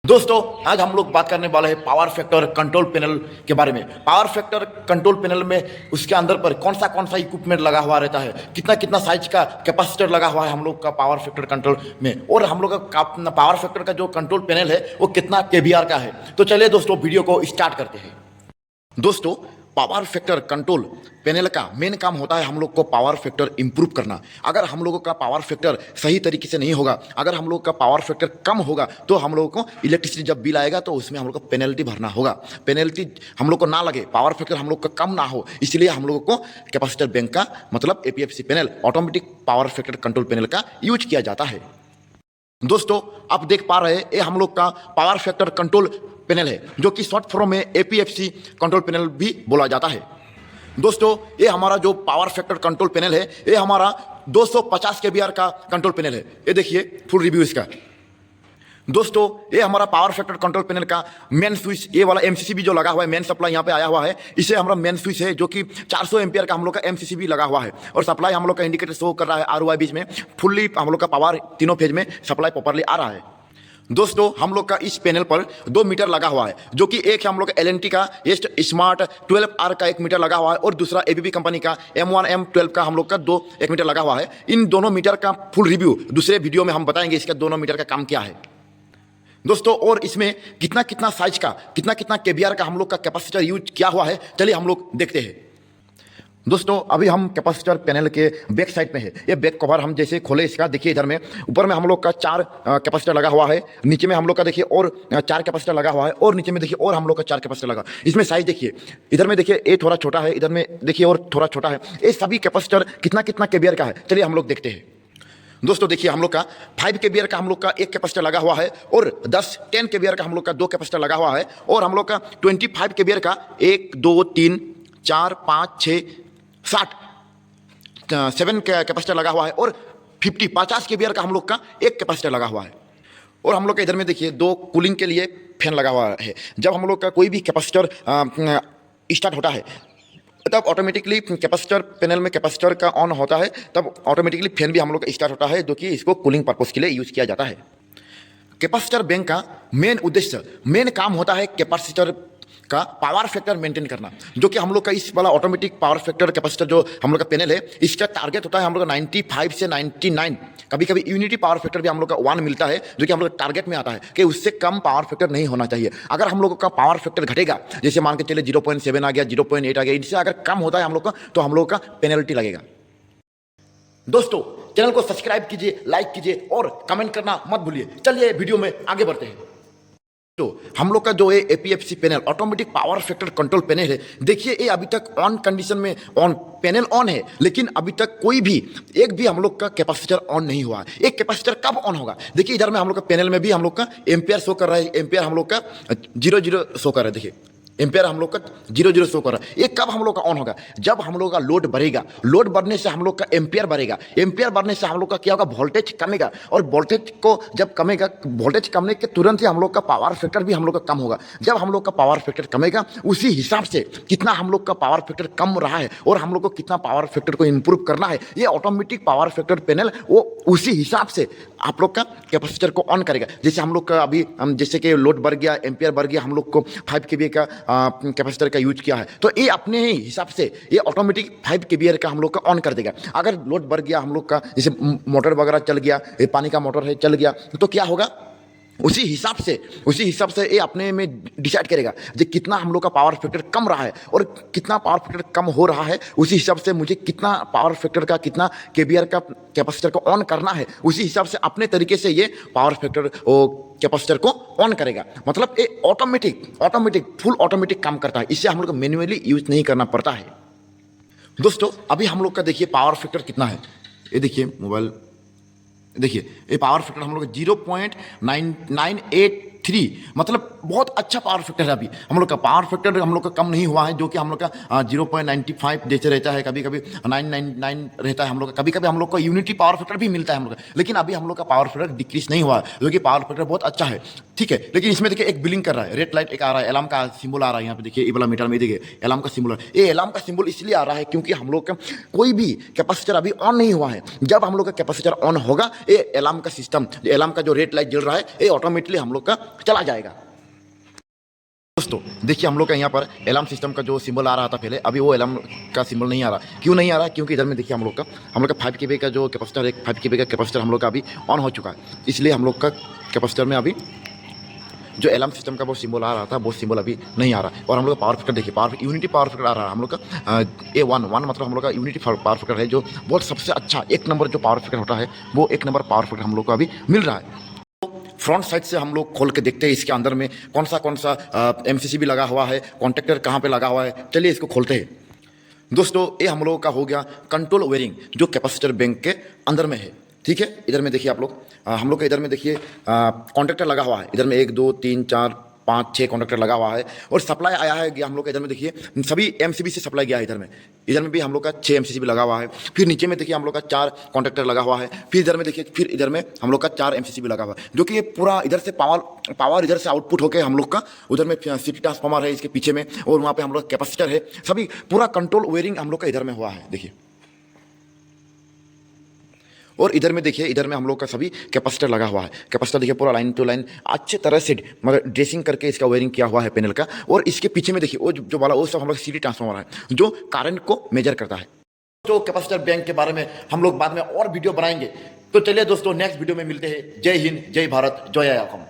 दोस्तों आज हम लोग बात करने वाले हैं पावर फैक्टर कंट्रोल पैनल के बारे में। पावर फैक्टर कंट्रोल पैनल में उसके अंदर पर कौन सा इक्विपमेंट लगा हुआ रहता है, कितना कितना साइज का कैपेसिटर लगा हुआ है हम लोग का पावर फैक्टर कंट्रोल में, और हम लोग का पावर फैक्टर का जो कंट्रोल पैनल है वो कितना केवीआर का है। तो चलिए दोस्तों वीडियो को स्टार्ट करते हैं। दोस्तों पावर फैक्टर कंट्रोल पैनल का मेन काम होता है हम लोग को पावर फैक्टर इंप्रूव करना। अगर हम लोगों का पावर फैक्टर सही तरीके से नहीं होगा, अगर हम लोग का पावर फैक्टर कम होगा, तो हम लोगों को इलेक्ट्रिसिटी जब बिल आएगा तो उसमें हम लोग को पेनल्टी भरना होगा। पेनल्टी हम लोग को ना लगे, पावर फैक्टर हम लोग का कम ना हो, इसलिए हम लोगों को कैपेसिटर बैंक का मतलब APFC panel automatic power factor control panel का यूज किया जाता है। दोस्तों आप देख पा रहे हैं ये हम लोग का पावर फैक्टर कंट्रोल पैनल है, जो कि शॉर्ट फॉर्म में एपीएफसी कंट्रोल पैनल भी बोला जाता है। दोस्तों ये हमारा जो पावर फैक्टर कंट्रोल पैनल है ये हमारा 250 केवीआर का कंट्रोल पैनल है। ये देखिए फुल रिव्यू इसका। दोस्तों ये हमारा पावर फैक्टर कंट्रोल पैनल का मेन स्विच, ये वाला एमसीसीबी जो लगा हुआ है, मेन सप्लाई यहाँ पे आया हुआ है, इसे हमारा मेन स्विच है, जो कि 400 एम्पियर का हम लोग का एमसीसीबी लगा हुआ है, और सप्लाई हम लोग का इंडिकेटर शो कर रहा है आरओआई बीच में। फुल्ली हम लोग का पावर तीनों फेज में सप्लाई प्रॉपरली आ रहा है। दोस्तों हम लोग का इस पैनल पर 2 मीटर लगा हुआ है, जो कि एक हम लोग का एलएनटी का एस्ट स्मार्ट 12R का 1 मीटर लगा हुआ है, और दूसरा एबीबी कंपनी का M1 M12 का हम लोग का 1 मीटर लगा हुआ है। इन दोनों मीटर का फुल रिव्यू दूसरे वीडियो में हम बताएंगे, इसका दोनों मीटर का काम क्या है दोस्तों, और इसमें कितना कितना साइज का कितना कितना केवीआर का हम लोग का कैपेसिटर यूज किया हुआ है। चलिए हम लोग देखते हैं। दोस्तों अभी हम कैपेसिटर पैनल के बैक साइड में है। ये बैक कवर हम जैसे खोले इसका, देखिए इधर में ऊपर में हम लोग का 4 कैपेसिटर लगा हुआ है, नीचे में हम लोग का देखिए और 4 कैपेसिटर लगा हुआ है, और नीचे में देखिए और हम लोग का 4 कैपेसिटर लगा। इसमें साइज देखिए, इधर में देखिए ये थोड़ा छोटा है, इधर में देखिए और थोड़ा छोटा है। ये सभी कैपेसिटर कितना कितना केवीआर का है, चलिए हम लोग देखते हैं। दोस्तों देखिए हम लोग का 5 केवीआर का हम लोग का 1 कैपेसिटर लगा हुआ है, और 10 केवीआर का हम लोग का 2 कैपेसिटर लगा हुआ है, और हम लोग का 25 केवीआर का 1 2 3 4 5 6 7 कैपेसिटर लगा हुआ है, और 50 केवीआर का हम लोग का 1 कैपेसिटर लगा हुआ है। और हम लोग का इधर में देखिए 2 कूलिंग के लिए फैन लगा हुआ है। जब हम लोग का कोई भी कैपेसिटर स्टार्ट होता है तब ऑटोमेटिकली कैपेसिटर पैनल में कैपेसिटर का ऑन होता है, तब ऑटोमेटिकली फैन भी हम लोग का स्टार्ट होता है, जो कि इसको कूलिंग पर्पस के लिए यूज किया जाता है। कैपेसिटर बैंक का मेन उद्देश्य, मेन काम होता है कैपेसिटर का पावर फैक्टर मेंटेन करना, जो कि हम लोग का इस वाला ऑटोमेटिक पावर फैक्टर कैपेसिटर जो हम लोग का पैनल है, इसका टारगेट होता है हम लोग का 95 से 99। कभी कभी यूनिटी पावर फैक्टर भी हम लोग का 1 मिलता है, जो कि हम लोग टारगेट में आता है कि उससे कम पावर फैक्टर नहीं होना चाहिए। अगर हम लोगों का पावर फैक्टर घटेगा, जैसे मान के चले 0.7 आ गया, 0.8 आ गया, इससे अगर कम होता है हम लोग का, तो हम लोग का पेनल्टी लगेगा। दोस्तों चैनल को सब्सक्राइब कीजिए, लाइक कीजिए, और कमेंट करना मत भूलिए। चलिए वीडियो में आगे बढ़ते हैं। तो हम लोग का जो है APFC panel automatic power factor control panel है, देखिए ये अभी तक ऑन कंडीशन में ऑन पैनल ऑन है, लेकिन अभी तक कोई भी एक भी हम लोग का कैपेसिटर ऑन नहीं हुआ। एक कैपेसिटर कब ऑन होगा, देखिए इधर में हम लोग का पैनल में भी हम लोग का एम्पियर शो कर रहा है, एम्पियर हम लोग का 00 शो कर रहा है। देखिए एम्पियर हम लोग का 00 शो कर रहा है। ये कब हम लोग का ऑन होगा, जब हम लोग का लोड बढ़ेगा, लोड बढ़ने से हम लोग का एम्पियर बढ़ेगा, एम्पियर बढ़ने से हम लोग का क्या होगा, वोल्टेज कमेगा, और वोल्टेज को जब कमेगा, वोल्टेज कमने के तुरंत ही हम लोग का पावर फैक्टर भी हम लोग का कम होगा। जब हम लोग का पावर फैक्टर कमेगा, उसी हिसाब से कितना हम लोग का पावर फैक्टर कम रहा है और हम लोग को कितना पावर फैक्टर को इंप्रूव करना है, ये ऑटोमेटिक पावर फैक्टर पैनल वो उसी हिसाब से आप लोग का कैपेसिटर को ऑन करेगा। जैसे हम लोग का अभी हम जैसे कि लोड बढ़ गया, एम्पियर बढ़ गया, हम लोग को 5 केवीए का कैपेसिटर का यूज किया है, तो ये अपने ही हिसाब से ये ऑटोमेटिक 5 केवीए का हम लोग का ऑन कर देगा। अगर लोड बढ़ गया हम लोग का, जैसे मोटर वगैरह चल गया, ये पानी का मोटर है चल गया, तो क्या होगा, उसी हिसाब से ये अपने में डिसाइड करेगा कि कितना हम लोग का पावर फैक्टर कम रहा है और कितना पावर फैक्टर कम हो रहा है। उसी हिसाब से मुझे कितना पावर फैक्टर का, कितना केवीआर का कैपेसिटर को ऑन करना है, उसी हिसाब से अपने तरीके से ये पावर फैक्टर कैपेसिटर को ऑन करेगा। मतलब ये ऑटोमेटिक फुल ऑटोमेटिक काम करता है, इससे हम लोग को मैन्युअली यूज नहीं करना पड़ता है। दोस्तों अभी हम लोग का देखिए पावर फैक्टर कितना है, ये देखिए मोबाइल, देखिए ये पावर फैक्टर हम लोग 0.983, मतलब बहुत अच्छा पावर फैक्टर है। अभी हम लोग का पावर फैक्टर हम लोग का कम नहीं हुआ है, जो कि हम लोग का 0.95 जैसे रहता है, कभी कभी 999 रहता है हम लोग का, कभी कभी हम लोग का यूनिटी पावर फैक्टर भी मिलता है हम लोग का, लेकिन अभी हम लोग का पावर फैक्टर डिक्रीज नहीं हुआ है, जो कि पावर फैक्टर बहुत अच्छा है, ठीक है। लेकिन इसमें देखिए एक बिलिंग कर रहा है, रेड लाइट एक आ रहा है, अलार्म का सिंबल आ रहा है, यहाँ पे देखिए ये वाला मीटर में देखिए अलार्म का सिंबल, ये अलार्म का सिंबल इसलिए आ रहा है क्योंकि हम लोग का कोई भी कैपेसिटर अभी ऑन नहीं हुआ है। जब हम लोग का कैपेसिटर ऑन होगा, ये अलार्म का सिस्टम, अलार्म का जो रेड लाइट जल रहा है, ये ऑटोमेटिकली हम लोग का चला जाएगा। दोस्तों देखिए हम लोग का यहाँ पर अलार्म सिस्टम का जो सिंबल आ रहा था पहले, अभी वो अलार्म का सिंबल नहीं आ रहा। क्यों नहीं आ रहा? क्योंकि इधर में देखिए हम लोग का 5 kVA का जो कैपेसिटर है, 5 kVA का कैपेसिटर हम लोग का अभी ऑन हो चुका है। इसलिए हम लोग का कैपेसिटर में अभी जो अलार्म सिस्टम का वो सिंबल आ रहा था, वो सिंबल अभी नहीं आ रहा। और हम लोग का पावर फैक्टर देखिए, पावर यूनिटी पावर फैक्टर आ रहा है हम लोग का A1 मतलब हम लोग का यूनिटी पावर फैक्टर है, जो बहुत सबसे अच्छा 1 नंबर जो पावर फैक्टर होता है, वो 1 नंबर पावर फैक्टर हम लोग को अभी मिल रहा है। फ्रंट साइड से हम लोग खोल के देखते हैं इसके अंदर में कौन सा MCCB लगा हुआ है, कॉन्टेक्टर कहाँ पे लगा हुआ है। चलिए इसको खोलते हैं। दोस्तों ये हम लोगों का हो गया कंट्रोल वेयरिंग, जो कैपेसिटर बैंक के अंदर में है। ठीक है, इधर में देखिए आप लोग, हम लोग का इधर में देखिए कॉन्टेक्टर लगा हुआ है। इधर में 1 2 3 4 5 6 कॉन्टेक्टर लगा हुआ है। और सप्लाई आया है गया हम लोग का, इधर में देखिए सभी MCB से सप्लाई गया है। इधर में भी हम लोग का 6 MCCB लगा हुआ है। फिर नीचे में देखिए हम लोग का 4 कॉन्टेक्टर लगा हुआ है। फिर इधर में देखिए, फिर इधर में हम लोग का 4 MCCB लगा हुआ है, जो कि ये पूरा इधर से पावर इधर से आउटपुट होकर हम लोग का उधर में सिटी ट्रांसफार्मर है इसके पीछे में, और वहाँ पे हम लोग कैपेसिटर है। सभी पूरा कंट्रोल वेयरिंग हम लोग का इधर में हुआ है देखिए। और इधर में देखिए, इधर में हम लोग का सभी कैपेसिटर लगा हुआ है। कैपेसिटर देखिए पूरा लाइन टू लाइन अच्छे तरह से मतलब ड्रेसिंग करके इसका वायरिंग किया हुआ है पैनल का। और इसके पीछे में देखिए वो जो वाला वो सब हम लोग सीटी ट्रांसफार्मर है, जो करंट को मेजर करता है। जो कैपेसिटर बैंक के बारे में हम लोग बाद में और वीडियो बनाएंगे। तो चलिए दोस्तों, नेक्स्ट वीडियो में मिलते हैं। जय हिंद, जय भारत, जय असम।